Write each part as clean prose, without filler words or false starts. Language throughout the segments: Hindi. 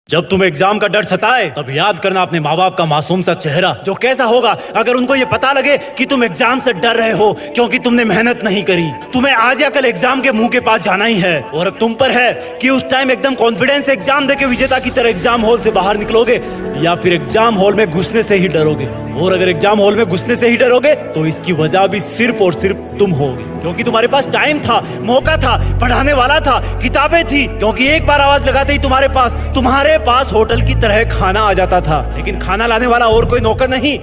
जब तुम्हें एग्जाम का डर सताए तब याद करना अपने माँ बाप का मासूम सा चेहरा, जो कैसा होगा अगर उनको ये पता लगे कि तुम एग्जाम से डर रहे हो क्योंकि तुमने मेहनत नहीं करी। तुम्हें आज या कल एग्जाम के मुंह के पास जाना ही है और अब तुम पर है कि उस टाइम एकदम कॉन्फिडेंस से एग्जाम देके विजेता की तरह एग्जाम हॉल से बाहर निकलोगे या फिर एग्जाम हॉल में घुसने से ही डरोगे। और अगर एग्जाम हॉल में घुसने से ही डरोगे तो इसकी वजह भी सिर्फ और सिर्फ तुम होगे, क्योंकि तुम्हारे पास टाइम था, मौका था, पढ़ाने वाला था, किताबें थी, क्योंकि एक बार आवाज लगाते ही तुम्हारे पास होटल की तरह खाना आ जाता था। लेकिन खाना लाने वाला और कोई नौकर नहीं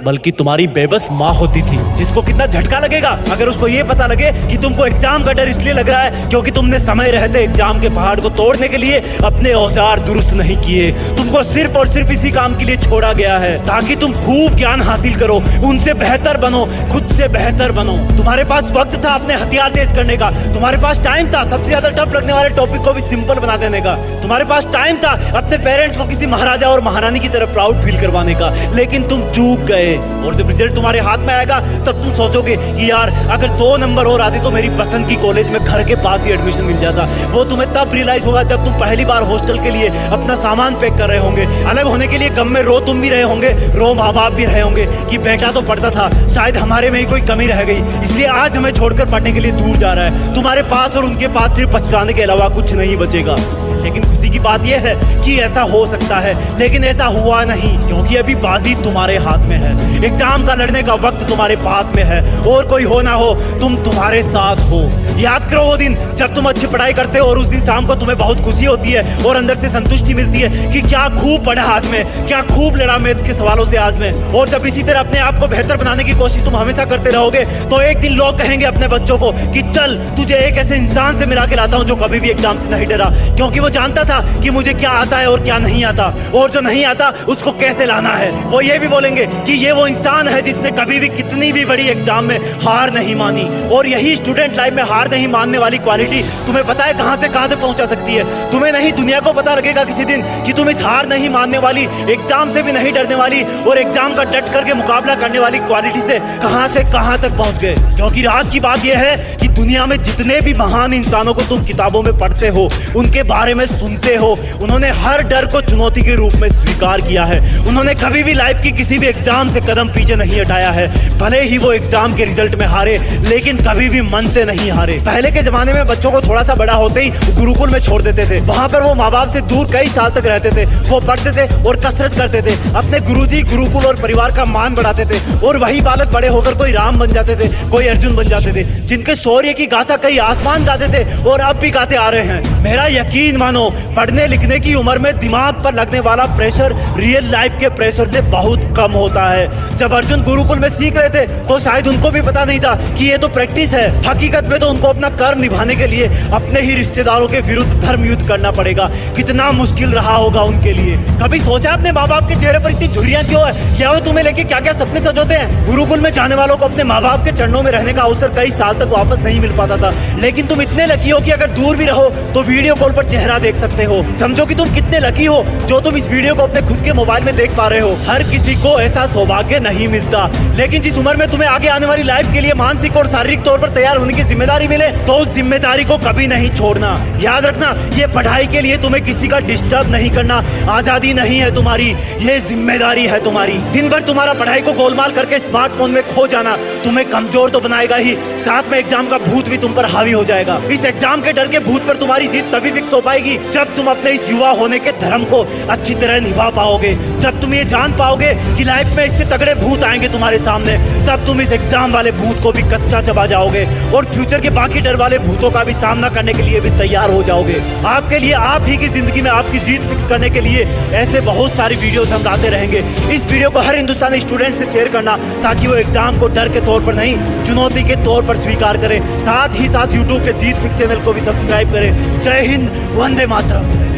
बल्कि तुम्हारी बेबस माँ होती थी, जिसको कितना झटका लगेगा अगर उसको ये पता लगे कि तुमको एग्जाम का डर इसलिए लग रहा है क्योंकि तुमने समय रहते एग्जाम के पहाड़ को तोड़ने के लिए अपने औजार दुरुस्त नहीं किए। तुमको सिर्फ और सिर्फ इसी काम के लिए छोड़ा गया है ताकि तुम खूब ज्ञान हासिल करो, उनसे बेहतर बनो, खुद से बेहतर बनो। तुम्हारे पास वक्त था अपने हथियार तेज करने का, तुम्हारे पास टाइम था सबसे ज्यादा टफ लगने वाले टॉपिक को भी सिंपल बना देने का, तुम्हारे पास टाइम था अपने पेरेंट्स को किसी महाराजा और महारानी की तरह प्राउड फील करवाने का। लेकिन तुम चूक गए और जब रिजल्ट तुम्हारे हाथ में आएगा तब तुम सोचोगे कि यार अगर 2 नंबर और आते तो मेरी पसंद की कॉलेज में घर के पास ही एडमिशन मिल जाता। वो तुम्हें तब रियलाइज होगा जब तुम पहली बार हॉस्टल के लिए अपना सामान पैक कर रहे होंगे। अलग होने के लिए गम में रो तुम भी रहे होंगे, रो माँ बाप भी रहे होंगे कि बेटा तो पढ़ता था, शायद हमारे में ही कोई कमी रह गई इसलिए आज हमें छोड़कर पढ़ने के लिए दूर जा रहा है। तुम्हारे पास और उनके पास सिर्फ पछताने के अलावा कुछ नहीं बचेगा। लेकिन खुशी की बात यह है कि ऐसा हो सकता है, लेकिन ऐसा हुआ नहीं क्योंकि अभी बाजी तुम्हारे हाथ में है। एग्जाम का लड़ने का वक्त तुम्हारे पास में है और कोई हो ना हो तुम तुम्हारे साथ हो। याद करो वो दिन जब तुम अच्छी पढ़ाई करते हो और उस दिन शाम को तुम्हें बहुत खुशी होती है और अंदर से संतुष्टि मिलती है कि क्या खूब पढ़ा आज में, क्या खूब लड़ा मैथ्स के सवालों से आज में। और जब इसी तरह अपने आप को बेहतर बनाने की कोशिश तुम हमेशा करते रहोगे तो एक दिन लोग कहेंगे अपने बच्चों को कि चल तुझे एक ऐसे इंसान से मिला के लाता हूँ जो कभी भी एग्जाम से नहीं डरा, क्योंकि वो जानता था कि मुझे क्या आता है और क्या नहीं आता और जो नहीं आता उसको कैसे लाना है। वो ये भी बोलेंगे कि ये वो इंसान है जिसने कभी भी कितनी भी बड़ी एग्जाम में हार नहीं मानी। और यही स्टूडेंट लाइफ में हार नहीं मानने वाली क्वालिटी तुम्हें पता है कहां से कहां तक पहुंचा सकती है। तुम्हें नहीं दुनिया को पता लगेगा किसी दिन कि तुम इस हार नहीं मानने वाली, एग्जाम से भी नहीं डरने वाली और एग्जाम का डट करके मुकाबला करने वाली क्वालिटी से कहां तक पहुंच गए। क्योंकि राज की बात यह है कि दुनिया में जितने भी महान इंसानों को तुम किताबों में पढ़ते हो, उनके बारे में सुनते हो, उन्होंने हर डर को चुनौती के रूप में स्वीकार किया है। उन्होंने कभी भी लाइफ की किसी भी एग्जाम से कदम पीछे नहीं हटाया है। भले ही वो एग्जाम के रिजल्ट में हारे लेकिन कभी भी मन से नहीं हारे। पहले के जमाने में बच्चों को थोड़ा सा बड़ा होते ही गुरुकुल में छोड़ देते थे, वहां पर वो माँ बाप से दूर कई साल तक रहते थे। वो पढ़ते थे और कसरत करते थे, अपने गुरुजी, गुरुकुल और परिवार का मान बढ़ाते थे और वही बालक बड़े होकर कोई राम बन जाते थे, कोई अर्जुन बन जाते थे, जिनके शौर्य की गाथा कई आसमान गाते थे और अब भी गाते आ रहे हैं। मेरा यकीन मानो पढ़ने लिखने की उम्र में दिमाग पर लगने वाला प्रेशर रियल लाइफ के प्रेशर से बहुत कम होता है। जब अर्जुन गुरुकुल में सीख रहे थे तो शायद उनको भी पता नहीं था कि ये तो प्रैक्टिस है। हकीकत में तो उनको अपना कर्म निभाने के लिए अपने ही रिश्तेदारों के विरुद्ध धर्म युद्ध करना पड़ेगा। कितना मुश्किल रहा होगा उनके लिए। कभी सोचा अपने माँ बाप के चेहरे पर इतनी झुर्रियां क्यों है? क्या वो तुम्हें लेके क्या क्या सपने सजोते हैं? गुरुकुल में जाने वालों को अपने माँ बाप के चरणों में रहने का अवसर कई साल तक वापस नहीं मिल पाता था, लेकिन तुम इतने लकी हो कि अगर दूर भी रहो तो वीडियो कॉल पर चेहरा देख सकते हो। समझो कि तुम कितने लकी हो जो तुम इस वीडियो को अपने खुद के मोबाइल में देख पा रहे हो। हर किसी को ऐसा सौभाग्य नहीं मिलता, लेकिन जिस उम्र में तुम्हें आगे आने वाली लाइफ के लिए मानसिक और शारीरिक तौर पर तैयार होने की जिम्मेदारी मिले तो उस जिम्मेदारी को कभी नहीं छोड़ना। याद रखना, ये पढ़ाई के लिए तुम्हें किसी का डिस्टर्ब नहीं करना आजादी नहीं है तुम्हारी, ये जिम्मेदारी है तुम्हारी। दिन भर तुम्हारा पढ़ाई को गोलमाल करके स्मार्टफोन में खो जाना तुम्हें कमजोर तो बनाएगा ही, साथ में एग्जाम का भूत भी तुम पर हावी हो जाएगा। इस एग्जाम के डर के भूत पर तुम्हारी जीत तभी फिक्स हो पाएगी जब तुम अपने इस युवा होने के धर्म को अच्छी तरह निभा पाओगे, जब तुम ये जान पाओगे कि लाइफ में इससे तगड़े भूत आएंगे तुम्हारे सामने, तब तुम इस एग्जाम वाले भूत को भी कच्चा चबा जाओगे और फ्यूचर के बाकी डर वाले भूतों का भी सामना करने के लिए भी तैयार हो जाओगे। आपके लिए, आप ही की जिंदगी में आपकी जीत फिक्स करने के लिए ऐसे बहुत सारी वीडियोस हम लाते रहेंगे। इस वीडियो को हर हिंदुस्तानी स्टूडेंट से शेयर करना ताकि वो एग्जाम को डर के तौर पर नहीं, चुनौती के तौर पर स्वीकार करे। साथ ही साथ यूट्यूब के जीत फिक्स चैनल को भी सब्सक्राइब करें। जय हिंद, वंदे मातरम।